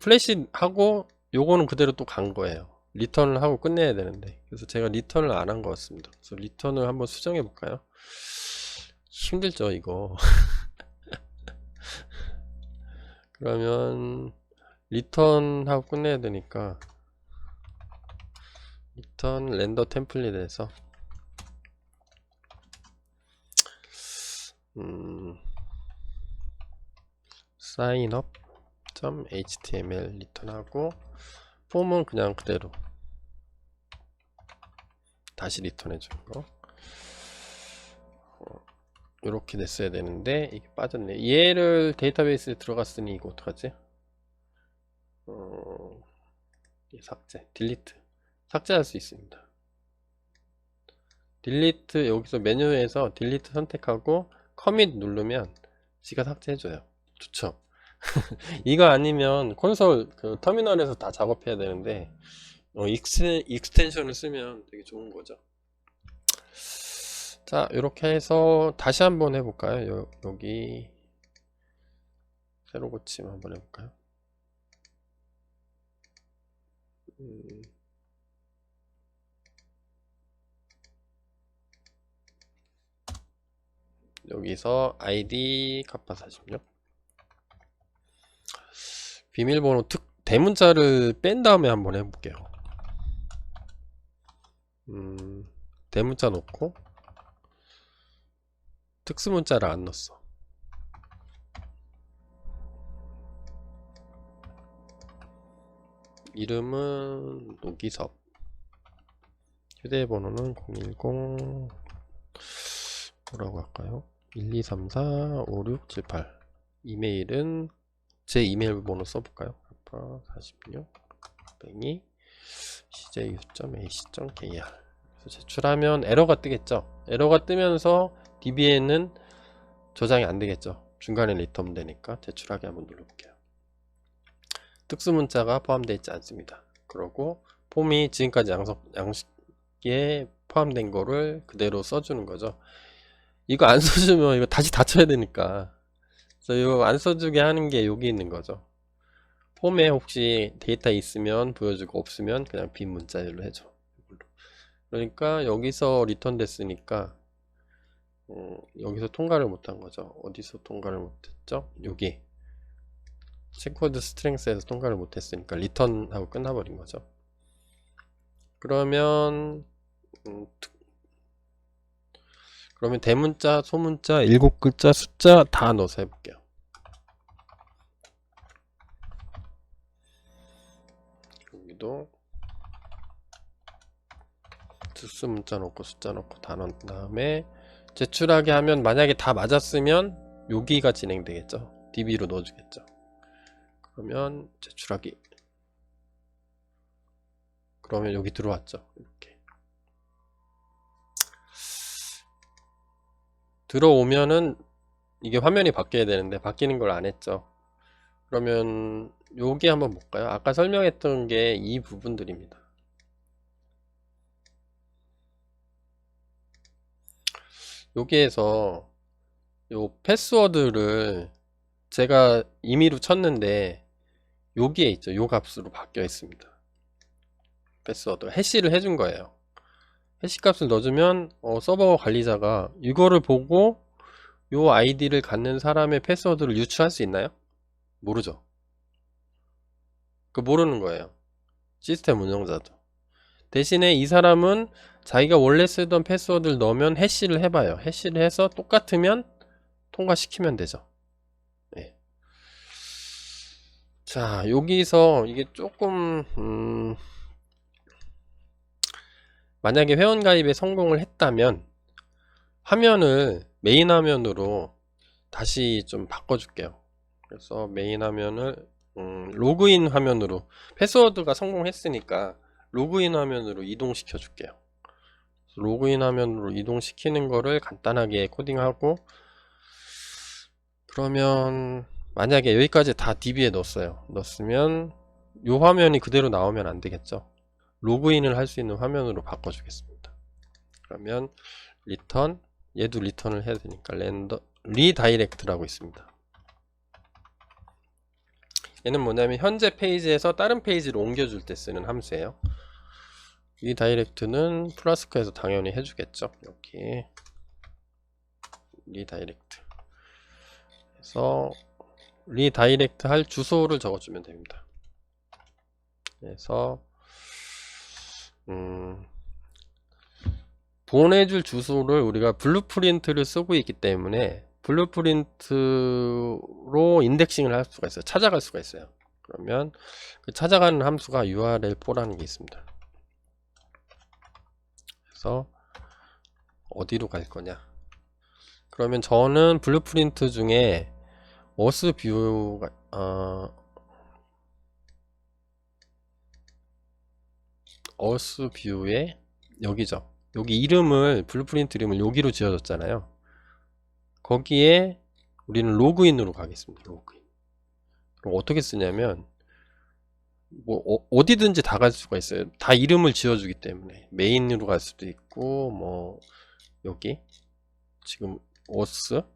플래시 하고 요거는 그대로 또 간 거예요. 리턴을 하고 끝내야 되는데, 그래서 제가 리턴을 안 한 것 같습니다. 그래서 리턴을 한번 수정해 볼까요? 힘들죠 이거. 그러면 리턴 하고 끝내야 되니까 리턴 렌더 템플릿에서 signup.html 리턴하고 폼은 그냥 그대로 다시 리턴해 주는 거. 이렇게 됐어야 되는데 이게 빠졌네. 얘를 데이터베이스에 들어갔으니 이거 어떡하지? 삭제, 딜리트. 삭제할 수 있습니다. 딜리트, 여기서 메뉴에서 딜리트 선택하고 커밋 누르면 지가 삭제해줘요. 좋죠? 이거 아니면 콘솔 그 터미널에서 다 작업해야 되는데 익스텐션을 쓰면 되게 좋은 거죠. 자, 이렇게 해서 다시 한번 해볼까요? 여기 새로 고침 한번 해볼까요? 여기서 ID 카파 46 비밀번호 대문자를 뺀 다음에 한번 해볼게요. 대문자 넣고 특수문자를 안 넣었어. 이름은 노기섭, 휴대번호는 010 뭐라고 할까요? 12345678. 이메일은 제 이메일 번호 써볼까요? 아파 46 뱅이 cju.ac.kr. 제출하면 에러가 뜨겠죠. 에러가 뜨면서 DB에는 저장이 안 되겠죠. 중간에 리턴 되니까 제출하기 한번 눌러볼게요. 특수문자가 포함되어 있지 않습니다. 그러고 폼이 지금까지 양식에 포함된 거를 그대로 써주는 거죠. 이거 안 써주면 이거 다시 닫혀야 되니까, 그래서 이거 안 써주게 하는 게 여기 있는 거죠. 폼에 혹시 데이터 있으면 보여주고 없으면 그냥 빈 문자열로 해줘. 그러니까 여기서 리턴 됐으니까 여기서 통과를 못한 거죠. 어디서 통과를 못했죠? 여기 체코드 스트렝스에서 통과를 못했으니까 리턴하고 끝나버린 거죠. 그러면 대문자, 소문자, 7글자, 숫자 다 넣어서 해볼게요. 여기도 특수문자 넣고 숫자 넣고 다 넣은 다음에 제출하게 하면, 만약에 다 맞았으면 여기가 진행되겠죠. DB로 넣어주겠죠. 그러면 제출하기, 그러면 여기 들어왔죠. 이렇게 들어오면은 이게 화면이 바뀌어야 되는데 바뀌는 걸 안 했죠. 그러면 여기 한번 볼까요? 아까 설명했던 게 이 부분들입니다. 여기에서 요 패스워드를 제가 임의로 쳤는데 여기에 있죠. 요 값으로 바뀌어 있습니다. 패스워드 해시를 해준 거예요. 해시 값을 넣어주면 서버 관리자가 이거를 보고 요 아이디를 갖는 사람의 패스워드를 유추할 수 있나요? 모르죠. 그 모르는 거예요. 시스템 운영자도. 대신에 이 사람은 자기가 원래 쓰던 패스워드를 넣으면 해시를 해봐요. 해시를 해서 똑같으면 통과시키면 되죠. 네. 자, 여기서 이게 조금 만약에 회원가입에 성공을 했다면 화면을 메인 화면으로 다시 좀 바꿔줄게요. 그래서 메인 화면을 로그인 화면으로, 패스워드가 성공했으니까 로그인 화면으로 이동시켜 줄게요. 로그인 화면으로 이동시키는 거를 간단하게 코딩하고, 그러면 만약에 여기까지 다 DB에 넣었으면 이 화면이 그대로 나오면 안 되겠죠. 로그인을 할 수 있는 화면으로 바꿔주겠습니다. 그러면 리턴, 얘도 리턴을 해야 되니까 리다이렉트라고 있습니다. 얘는 뭐냐면 현재 페이지에서 다른 페이지로 옮겨줄 때 쓰는 함수예요. 리다이렉트는 플라스크에서 당연히 해주겠죠. 여기 리다이렉트 그래서 리다이렉트 할 주소를 적어주면 됩니다. 그래서 보내줄 주소를 우리가 블루프린트를 쓰고 있기 때문에 블루프린트로 인덱싱을 할 수가 있어요. 찾아갈 수가 있어요. 그러면 그 찾아가는 함수가 url4라는 게 있습니다. 그래서 어디로 갈 거냐, 그러면 저는 블루프린트 중에 어스뷰가 어스뷰에 여기죠. 여기 이름을, 블루프린트 이름을 여기로 지어줬잖아요. 거기에 우리는 로그인으로 가겠습니다. 로그인. 그럼 어떻게 쓰냐면 뭐 어디든지 다 갈 수가 있어요. 다 이름을 지어주기 때문에 메인으로 갈 수도 있고, 뭐 여기 지금 어스로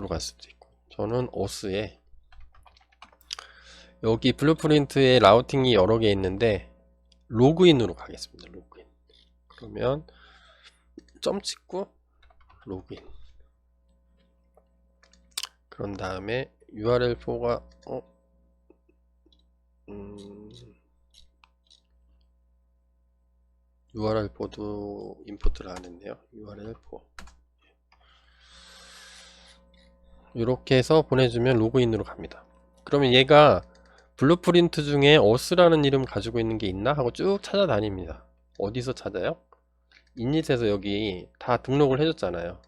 갈 수도 있고, 저는 OS에 여기 블루프린트에 라우팅이 여러 개 있는데 로그인으로 가겠습니다. 로그인. 그러면 점 찍고 로그인. 그런 다음에 URL4가 URL4도 임포트를 안 했네요. URL4 이렇게 해서 보내주면 로그인으로 갑니다. 그러면 얘가 블루프린트 중에 OS라는 이름 가지고 있는 게 있나 하고 쭉 찾아다닙니다. 어디서 찾아요? 인릿에서 여기 다 등록을 해줬잖아요.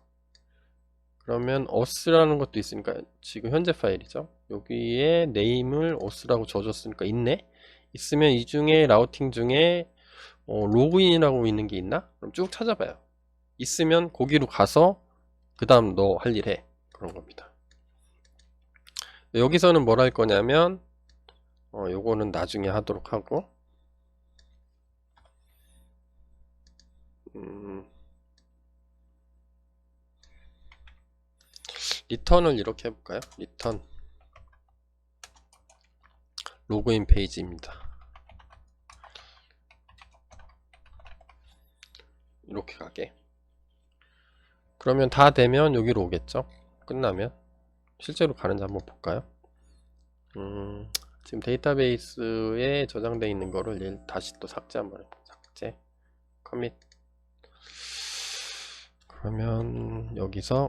그러면 OS라는 것도 있으니까 지금 현재 파일이죠. 여기에 네임을 OS라고 줘줬으니까 있네? 있으면 이 중에 라우팅 중에 로그인이라고 있는 게 있나? 그럼 쭉 찾아봐요. 있으면 거기로 가서 그 다음 너 할 일 해. 그런 겁니다. 여기서는 뭘 할 거냐면 요거는 나중에 하도록 하고 리턴을 이렇게 해볼까요? 리턴 로그인 페이지입니다. 이렇게 가게. 그러면 다 되면 여기로 오겠죠? 끝나면 실제로 가는지 한번 볼까요? 지금 데이터베이스에 저장되어 있는 거를 다시 또 삭제 한번 해볼게요. 삭제 커밋. 그러면 여기서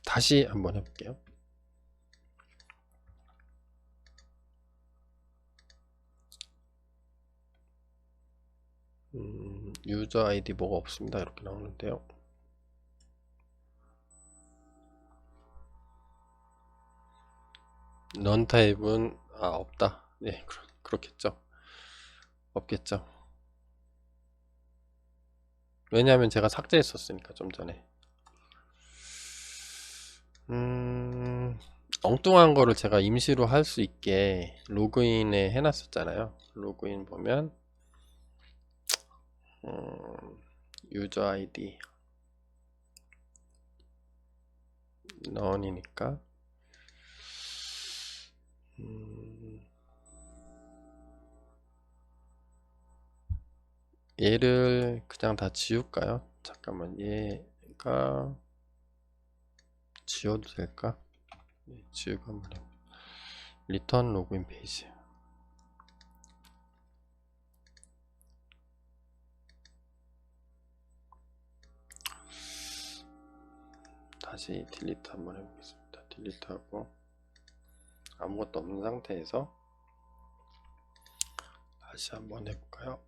다시 한번 해볼게요. 유저 아이디 뭐가 없습니다. 이렇게 나오는데요. 넌 타입은 없다. 네, 그렇겠죠. 없겠죠. 왜냐하면 제가 삭제했었으니까 좀 전에. 엉뚱한 거를 제가 임시로 할 수 있게 로그인에 해놨었잖아요. 로그인 보면 유저 아이디 넌이니까 얘를 그냥 다 지울까요? 잠깐만, 얘가 지워도 될까? 네, 지우고 한번 해볼게요. 리턴 로그인 페이지. 다시 딜리트 한번 해보겠습니다. 딜리트하고 아무것도 없는 상태에서 다시 한번 해볼까요?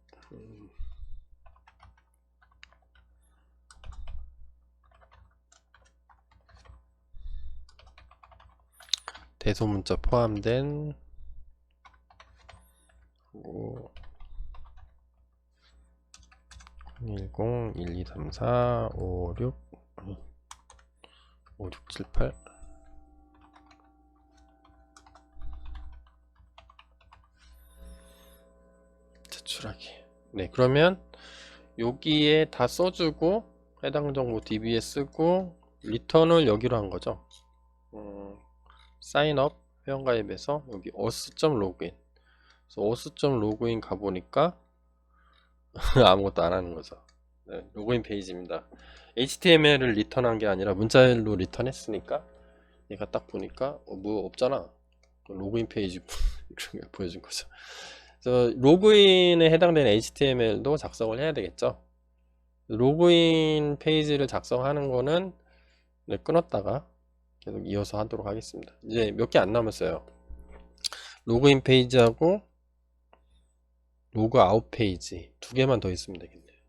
대소문자 포함된 010-1234-5678 제출하기. 네, 그러면 여기에 다 써주고 해당 정보 DB에 쓰고 리턴을 여기로 한 거죠. 사인업 회원가입에서 여기 os.login. 그래서 os.login 가보니까 아무것도 안 하는 거죠. 네, 로그인 페이지입니다. HTML을 리턴한 게 아니라 문자일로 리턴했으니까 얘가 딱 보니까 뭐 없잖아. 로그인 페이지 이렇게 보여준 거죠. 그래서 로그인에 해당되는 HTML도 작성을 해야 되겠죠. 로그인 페이지를 작성하는 거는 끊었다가 계속 이어서 하도록 하겠습니다. 이제 몇 개 안 남았어요. 로그인 페이지하고 로그아웃 페이지 두 개만 더 있으면 되겠네요.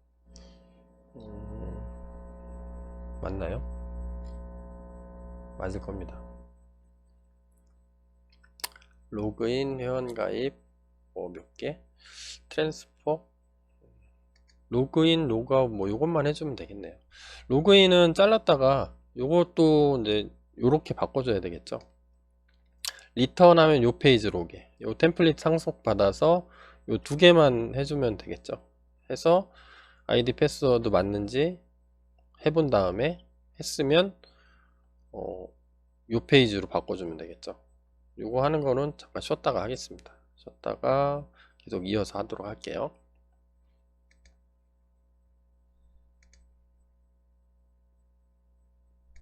맞나요? 맞을 겁니다. 로그인, 회원가입 뭐 몇 개? 트랜스퍼, 로그인, 로그아웃 뭐 요것만 해주면 되겠네요. 로그인은 잘랐다가 요것도 이제 요렇게 바꿔줘야 되겠죠. 리턴하면 요 페이지로 오게, 요 템플릿 상속 받아서 요 두 개만 해주면 되겠죠. 해서 아이디 패스워드 맞는지 해본 다음에 했으면 요 페이지로 바꿔주면 되겠죠. 요거 하는 거는 잠깐 쉬었다가 하겠습니다. 쉬었다가 계속 이어서 하도록 할게요.